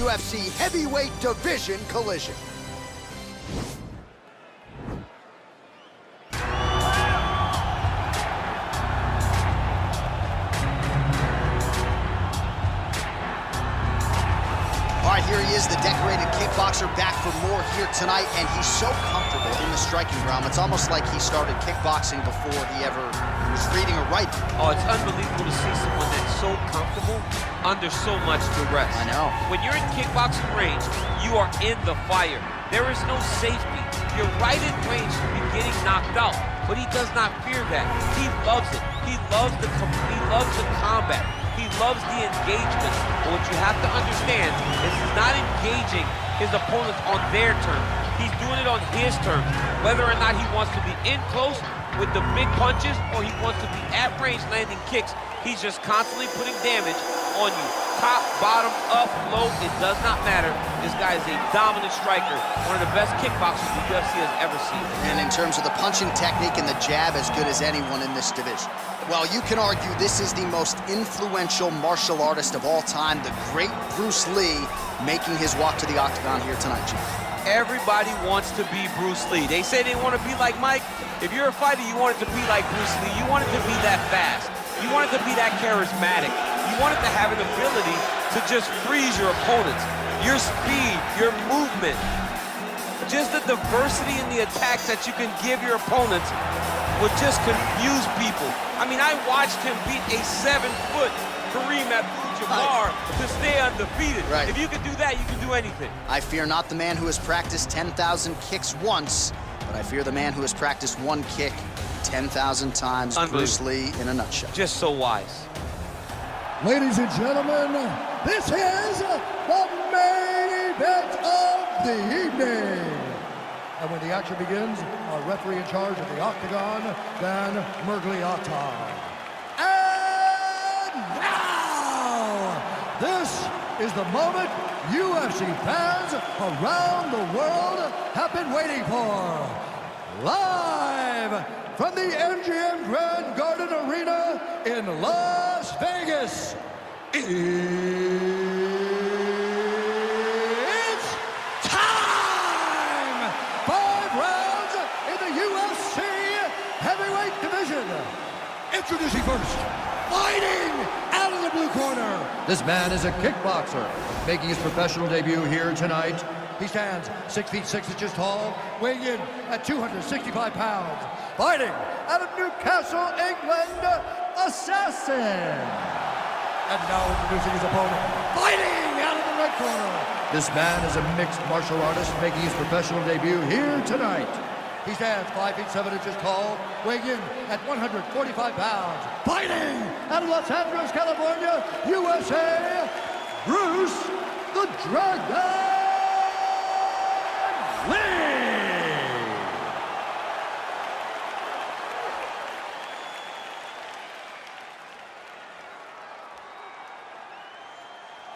UFC heavyweight division collision. All right, here he is, the decorated kickboxer, back for more here tonight, and he's so comfortable in the striking realm. It's almost like he started kickboxing before he ever was reading or writing. Oh, it's unbelievable to see someone that's so comfortable under so much duress. I know. When you're in kickboxing range, you are in the fire. There is no safety. You're right in range to be getting knocked out, but he does not fear that. He loves it. He loves the combat. He loves the engagement. But what you have to understand is he's not engaging his opponents on their terms. He's doing it on his terms. Whether or not he wants to be in close with the big punches or he wants to be at range landing kicks, he's just constantly putting damage on you. Top, bottom, up, low, it does not matter. This guy is a dominant striker, one of the best kickboxers the UFC has ever seen. And in terms of the punching technique and the jab, as good as anyone in this division. Well, you can argue this is the most influential martial artist of all time, the great Bruce Lee, making his walk to the octagon here tonight, Jeet. Everybody wants to be Bruce Lee. They say they want to be like Mike. If you're a fighter, you want it to be like Bruce Lee. You want it to be that fast. You want it to be that charismatic. You want it to have an ability to just freeze your opponents. Your speed, your movement, just the diversity in the attacks that you can give your opponents would just confuse people. I mean, I watched him beat a 7-foot Kareem Abdul-Jabbar to stay undefeated. Right. If you can do that, you can do anything. I fear not the man who has practiced 10,000 kicks once, but I fear the man who has practiced one kick 10,000 times. Bruce Lee in a nutshell. Just so wise. Ladies and gentlemen, this is the main event of the evening. And when the action begins, our referee in charge of the octagon, Dan Mergliata. And now, this is the moment UFC fans around the world have been waiting for. Live from the MGM Grand Garden Arena in Las Vegas, it's time! 5 rounds in the UFC heavyweight division. Introducing first, fighting out of the blue corner. This man is a kickboxer, making his professional debut here tonight. He stands 6 feet 6 inches tall, weighing in at 265 pounds. Fighting out of Newcastle, England, Assassin. And now introducing his opponent, fighting out of the red corner. This man is a mixed martial artist, making his professional debut here tonight. He stands 5 feet 7 inches tall, weighing in at 145 pounds. Fighting out of Los Angeles, California, USA, Bruce the Dragon Lee!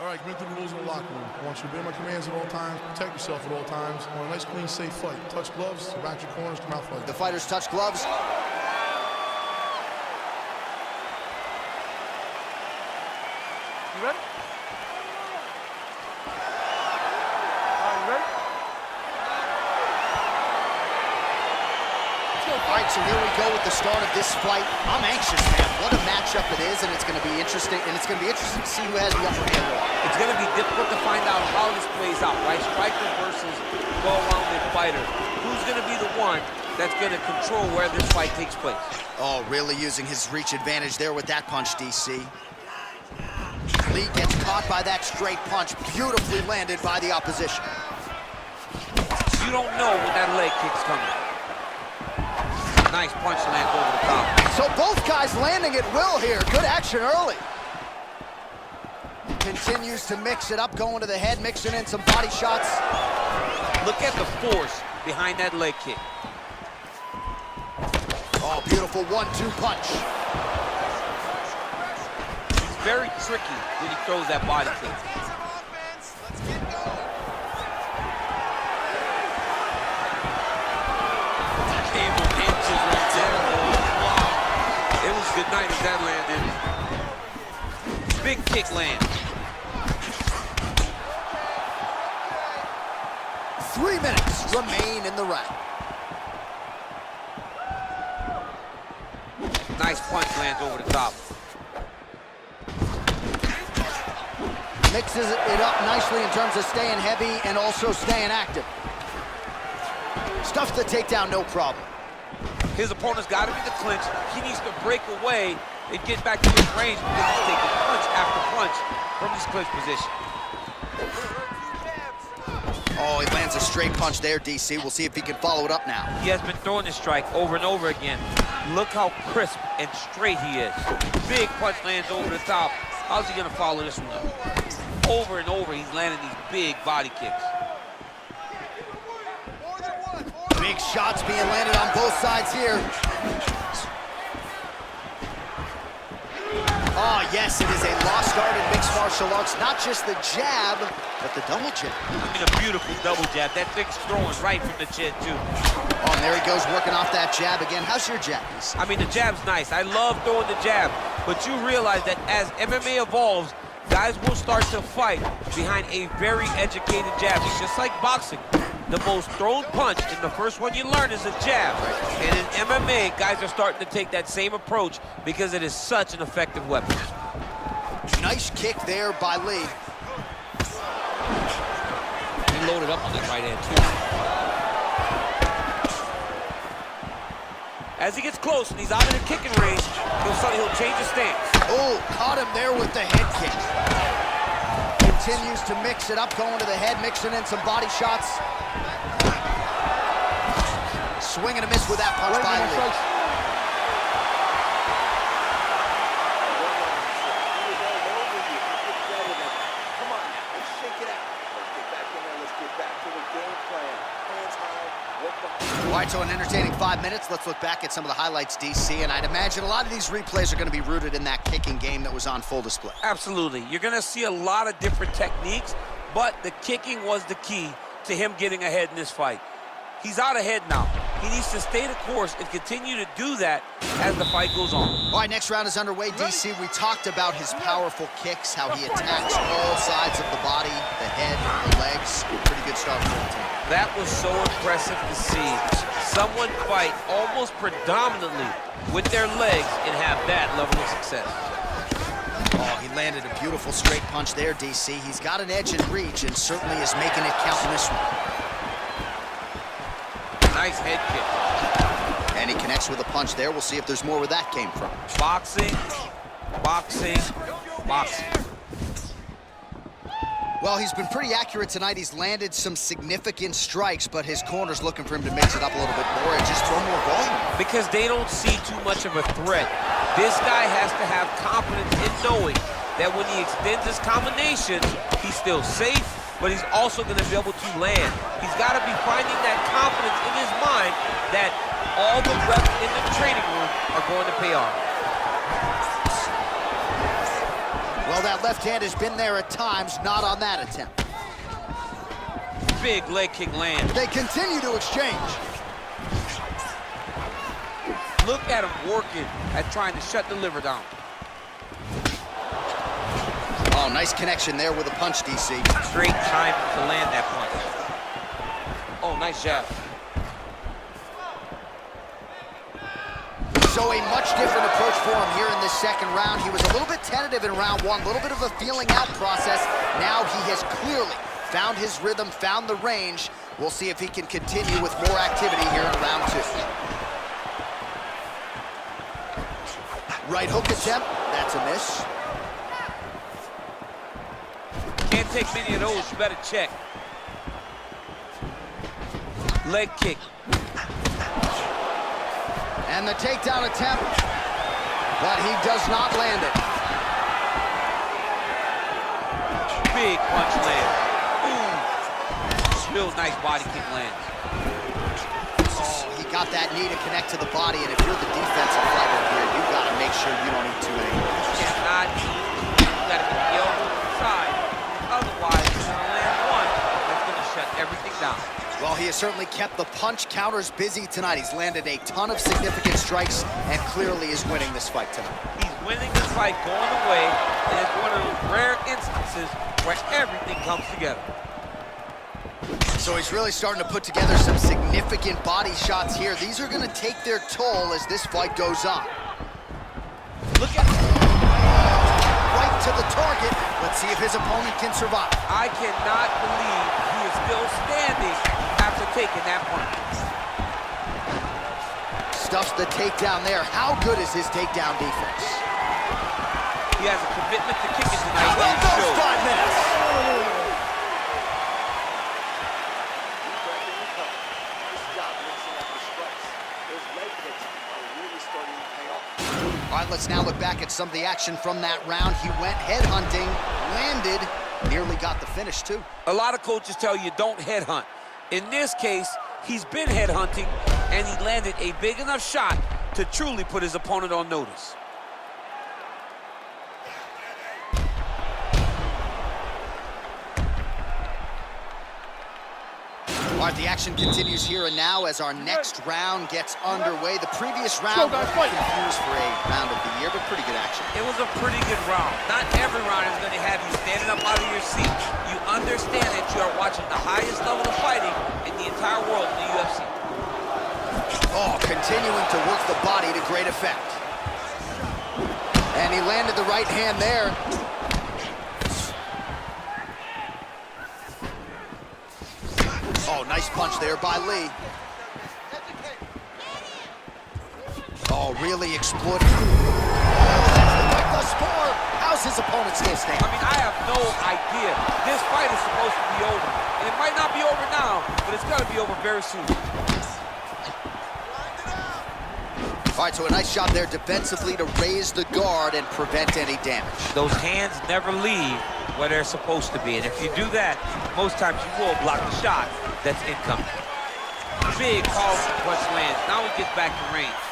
All right, commit to the rules in the locker room. I want you to obey my commands at all times, protect yourself at all times. I want a nice, clean, safe fight. Touch gloves, back your corners, come out fight. The fighters touch gloves. You ready? All right, so here we go with the start of this fight. I'm anxious, man. What a matchup it is, and it's going to be interesting. And it's going to be interesting to see who has the upper hand. It's going to be difficult to find out how this plays out, right? Striker versus go-around fighter. Who's going to be the one that's going to control where this fight takes place? Oh, really using his reach advantage there with that punch, DC. Lee gets caught by that straight punch, beautifully landed by the opposition. You don't know when that leg kick's coming. Nice punch lands over the top. So both guys landing at will here. Good action early. Continues to mix it up, going to the head, mixing in some body shots. Look at the force behind that leg kick. Oh, beautiful 1-2 punch. He's very tricky when he throws that body kick. Good night as that landed. Big kick land. remain in the ring. Nice punch lands over the top. Mixes it up nicely in terms of staying heavy and also staying active. Stuffs the takedown, no problem. His opponent's got to be the clinch. He needs to break away and get back to his range because he's taking punch after punch from his clinch position. Oh, he lands a straight punch there, DC. We'll see if he can follow it up now. He has been throwing this strike over and over again. Look how crisp and straight he is. Big punch lands over the top. How's he gonna follow this one up? Over and over, he's landing these big body kicks. Big shots being landed on both sides here. Oh, yes, it is a lost art in mixed martial arts. Not just the jab, but the double jab. I mean, a beautiful double jab. That thing's throwing right from the chin, too. Oh, and there he goes, working off that jab again. How's your jab, DC? I mean, the jab's nice. I love throwing the jab. But you realize that as MMA evolves, guys will start to fight behind a very educated jab. It's just like boxing. The most thrown punch, and the first one you learn is a jab. And in MMA, guys are starting to take that same approach because it is such an effective weapon. Nice kick there by Lee. He loaded up on that right hand, too. As he gets close and he's out of the kicking range, he'll change his stance. Oh, caught him there with the head kick. Continues to mix it up, going to the head, mixing in some body shots. Swing and a miss with that punch by Lee. Come on now, let's shake it out. Let's get back in there. Let's get back to the game plan. Hands high, work the... All right, so an entertaining 5 minutes. Let's look back at some of the highlights, DC, and I'd imagine a lot of these replays are going to be rooted in that kicking game that was on full display. Absolutely. You're going to see a lot of different techniques, but the kicking was the key to him getting ahead in this fight. He's out ahead now. He needs to stay the course and continue to do that as the fight goes on. All right, next round is underway, DC. We talked about his powerful kicks, how he attacks all sides of the body, the head, the legs. Pretty good start for the team. That was so impressive to see. Someone fight almost predominantly with their legs and have that level of success. Oh, he landed a beautiful straight punch there, DC. He's got an edge in reach and certainly is making it count in this one. Nice head kick. And he connects with a punch there. We'll see if there's more where that came from. Boxing, boxing, boxing. Well, he's been pretty accurate tonight. He's landed some significant strikes, but his corner's looking for him to mix it up a little bit more and just throw more volume. Because they don't see too much of a threat. This guy has to have confidence in knowing that when he extends his combinations, he's still safe, but he's also going to be able to land. He's got to be finding that confidence in his mind that all the reps in the training room are going to pay off. Well, that left hand has been there at times, not on that attempt. Big leg kick land. They continue to exchange. Look at him working at trying to shut the liver down. Oh, nice connection there with a punch, DC. Great time to land that punch. Oh, nice jab. So a much different approach for him here in this second round. He was a little bit tentative in round one, a little bit of a feeling out process. Now he has clearly found his rhythm, found the range. We'll see if he can continue with more activity here in round two. Right hook attempt, that's a miss. Can't take many of those, you better check. Leg kick. And the takedown attempt, but he does not land it. Big punch land. Ooh. Still nice body kick lands. Oh, he got that knee to connect to the body, and if you're the defensive fighter here, you've got to make sure you don't eat too many. Cannot eat. You got to get the elbow to the side. Otherwise, you're going to land one that's going to shut everything down. Well, he has certainly kept the punch counters busy tonight. He's landed a ton of significant strikes and clearly is winning this fight tonight. He's winning this fight going away, and it's one of those rare instances where everything comes together. So he's really starting to put together some significant body shots here. These are going to take their toll as this fight goes on. Look at right to the target. Let's see if his opponent can survive. I cannot believe he is still standing after taking that punch. Stuffs the takedown there. How good is his takedown defense? He has a commitment to kicking tonight. Well, those 5 minutes. All right, let's now look back at some of the action from that round. He went headhunting, landed, nearly got the finish too. A lot of coaches tell you don't headhunt. In this case, he's been headhunting, and he landed a big enough shot to truly put his opponent on notice. All right, the action continues here and now as our next round gets underway. The previous round was confused for a round of the year, but pretty good action. It was a pretty good round. Not every round is going to have you standing up out of your seat. You understand that you are watching the highest level of fighting in the entire world in the UFC. Oh, continuing to work the body to great effect. And he landed the right hand there. Oh, nice punch there by Lee. Oh, really exploiting. Like the score. How's his opponent still standing? I mean, I have no idea. This fight is supposed to be over. And it might not be over now, but it's got to be over very soon. All right, so a nice shot there defensively to raise the guard and prevent any damage. Those hands never leave where they're supposed to be. And if you do that, most times you will block the shot that's incoming. Big powerful punch lands. Now he gets back in range.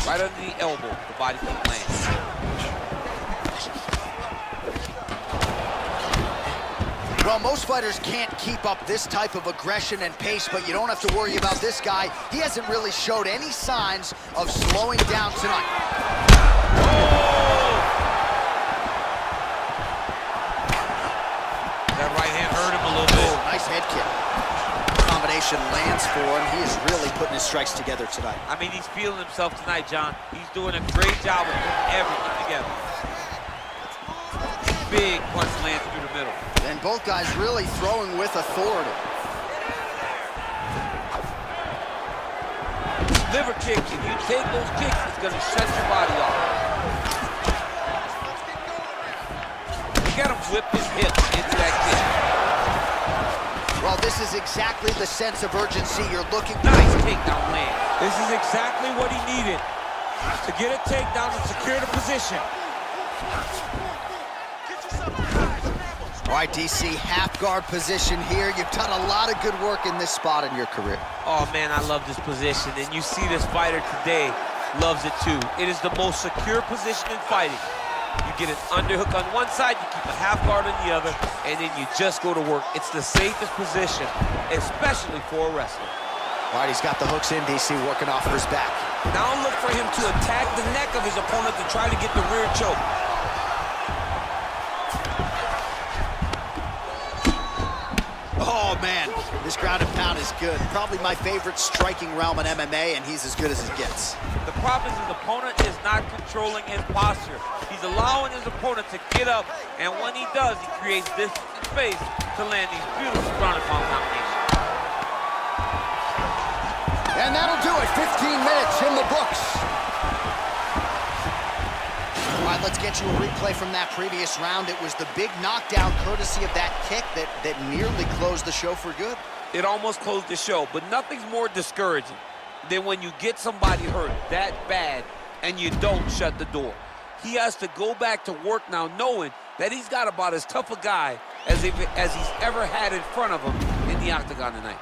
Right under the elbow, the body kick lands. Well, most fighters can't keep up this type of aggression and pace, but you don't have to worry about this guy. He hasn't really showed any signs of slowing down tonight. That right hand hurt him a little bit. Nice head kick. Combination lands for him. He is really putting his strikes together tonight. I mean, he's feeling himself tonight, John. He's doing a great job of putting everything together. Big punch lands through the middle. And both guys really throwing with authority. Liver kick, if you take those kicks, it's going to shut your body off. You got him whip his hips into that kick. Well, this is exactly the sense of urgency you're looking for. Nice takedown land. This is exactly what he needed to get a takedown and secure the position. All right, DC, half guard position here. You've done a lot of good work in this spot in your career. Oh, man, I love this position. And you see this fighter today loves it, too. It is the most secure position in fighting. You get an underhook on one side, you keep a half guard on the other, and then you just go to work. It's the safest position, especially for a wrestler. All right, he's got the hooks in, DC, working off of his back. Now look for him to attack the neck of his opponent to try to get the rear choke. Oh, man, this ground and pound is good. Probably my favorite striking realm in MMA, and he's as good as it gets. The problem is his opponent is not controlling his posture. He's allowing his opponent to get up, and when he does, he creates this space to land these beautiful ground and pound combinations. And that'll do it. 15 minutes in the books. All right, let's get you a replay from that previous round. It was the big knockdown courtesy of that kick that nearly closed the show for good. It almost closed the show, but nothing's more discouraging than when you get somebody hurt that bad and you don't shut the door. He has to go back to work now knowing that he's got about as tough a guy as he's ever had in front of him in the octagon tonight.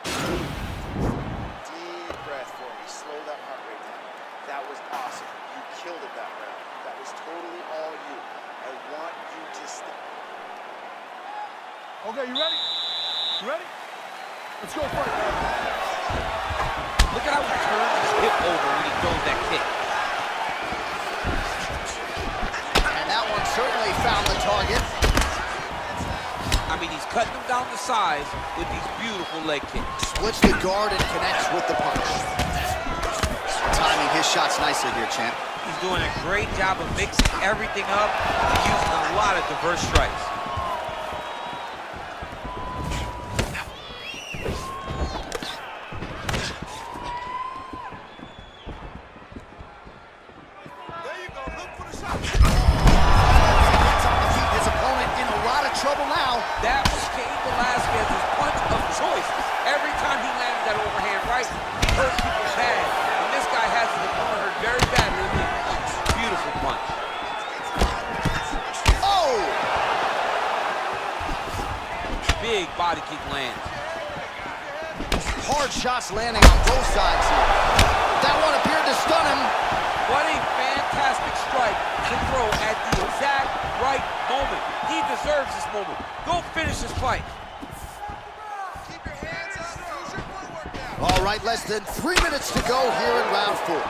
Deep breath for me. Slow that heart rate down. That was awesome. You killed it that round. That was totally all you. I want you to stay. Okay, you ready? You ready? Let's go for it. Look at how he turns his hip over when he throws that kick. And that one certainly found the target. cutting them down the sides with these beautiful leg kicks. Splits the guard and connects with the punch. Timing his shots nicely here, champ. He's doing a great job of mixing everything up and using a lot of diverse strikes. That was Cain Velasquez's punch of choice. Every time he landed that overhand right, he hurt people bad. And this guy has his opponent hurt very badly. Beautiful punch. Oh! Big body kick lands. Hard shots landing on both sides here. That one appeared to stun him. What a fantastic strike to throw at the exact right moment. He deserves this moment. Go finish this fight. Keep your hands up. Use your footwork now. All right, less than 3 minutes to go here in round 4.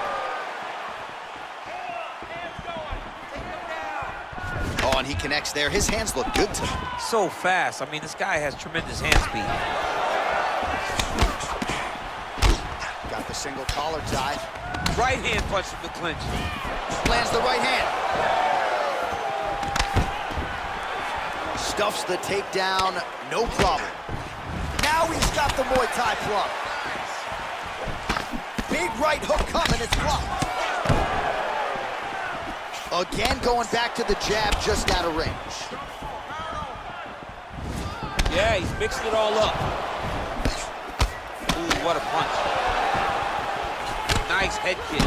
Oh, and he connects there. His hands look good to him. So fast. I mean, this guy has tremendous hand speed. Got the single collar tie. Right hand punch from the clinch. Lands the right hand. Stuffs the takedown, no problem. Now he's got the Muay Thai plug. Big right hook coming, it's blocked. Again, going back to the jab, just out of range. Yeah, he's mixing it all up. Ooh, what a punch. Nice head kick.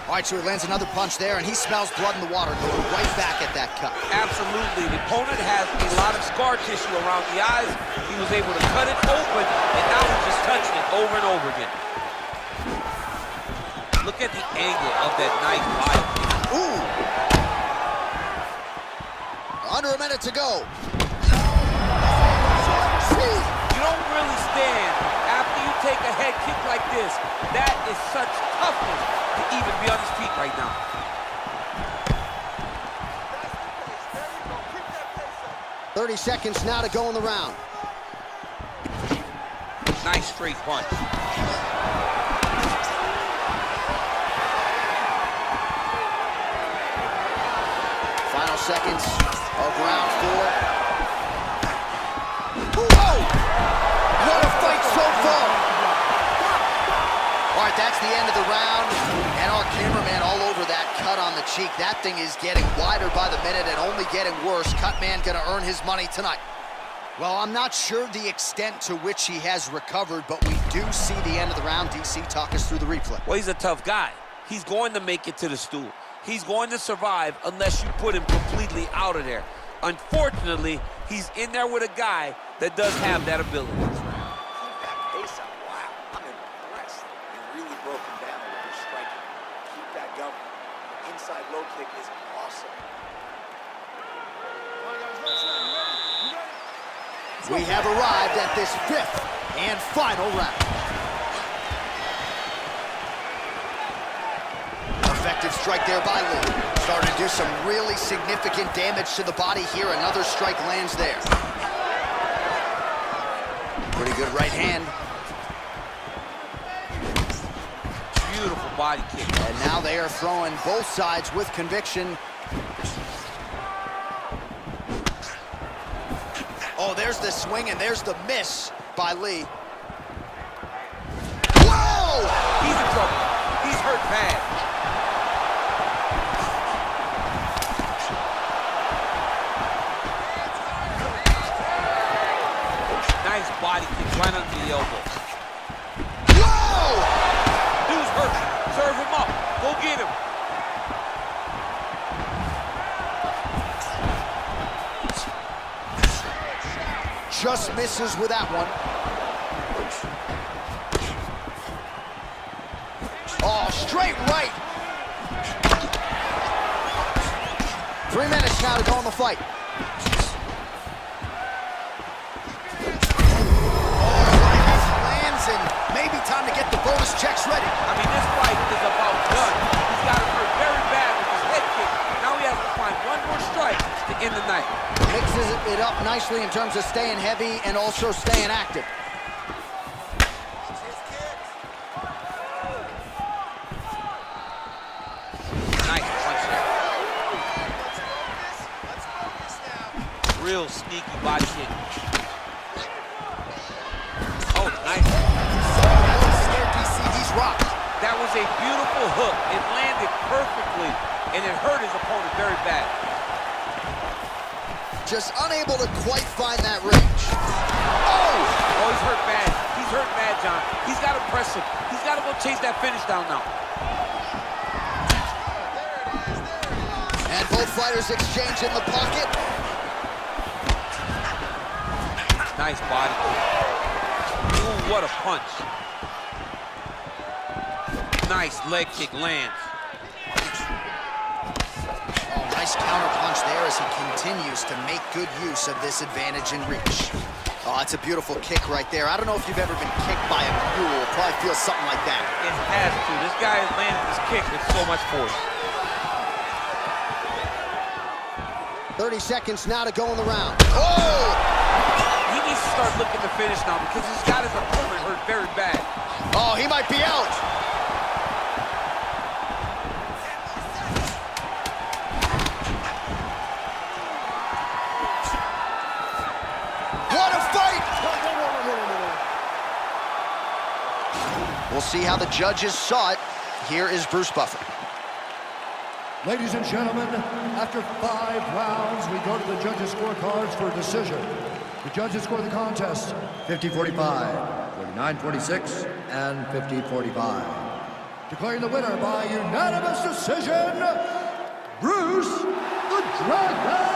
All right, so he lands another punch there, and he smells blood in the water, going right back at that cut. Absolutely. The opponent has a lot of scar tissue around the eyes. He was able to cut it open, and now he's just touching it over and over again. Look at the angle of that nice body kick. Ooh! Under a minute to go. You don't really stand after you take a head kick like this. That is such toughness to even be on his feet right now. There you go. Keep that pace up. 30 seconds now to go in the round. Nice straight punch. Final seconds of round 4. Whoa! What a fight so far! All right, that's the end of the round, and our cameraman all over that cut on the cheek. That thing is getting wider by the minute and only getting worse. Cutman gonna earn his money tonight. Well, I'm not sure the extent to which he has recovered, but we do see the end of the round. DC, talk us through the replay. Well, he's a tough guy. He's going to make it to the stool. He's going to survive unless you put him completely out of there. Unfortunately, he's in there with a guy that does have that ability. Keep that pace up. Wow, I'm impressed. You really broke him down with your striking. Keep that going. Inside low kick is awesome. We have arrived at this 5th and final round. Effective strike there by Lee. Starting to do some really significant damage to the body here. Another strike lands there. Pretty good right hand. Beautiful body kick. And now they are throwing both sides with conviction. Oh, there's the swing and there's the miss by Lee. Whoa! He's in trouble. He's hurt bad. Nice body kick right under the elbow. Whoa! Dude's hurt. Serve him up. Go get him. Just misses with that one. Oh, straight right. 3 minutes now to go in the fight. Lands and maybe time to get the bonus checks ready. I mean, this fight is about done. He's got him hurt very bad with his head kick. Now he has to find one more strike to end the night. Mixes it up nicely. nicely in terms of staying heavy and also staying active. Nice punch there. Let's focus now. Real sneaky body kick. Oh, nice. That looks scared, DC. He's rocked. That was a beautiful hook. It landed perfectly, and it hurt his opponent very bad. Just unable to quite find that range. Oh! Oh, he's hurt bad. He's hurt bad, John. He's got to press him. He's got to go chase that finish down now. And both fighters exchange in the pocket. Nice body kick. Ooh, what a punch. Nice leg kick lands. Oh, nice counter punch there as he continues to make good use of this advantage in reach. Oh, that's a beautiful kick right there. I don't know if you've ever been kicked by a mule. Probably feels something like that. It has to. This guy is landing this kick with so much force. 30 seconds now to go in the round. Oh! He needs to start looking to finish now because he's got his opponent hurt very bad. Oh, he might be out. What a fight! We'll see how the judges saw it. Here is Bruce Buffer. Ladies and gentlemen, after 5 rounds, we go to the judges' scorecards for a decision. The judges score the contest 50-45, 49-46, and 50-45. Declaring the winner by unanimous decision, Bruce the Dragon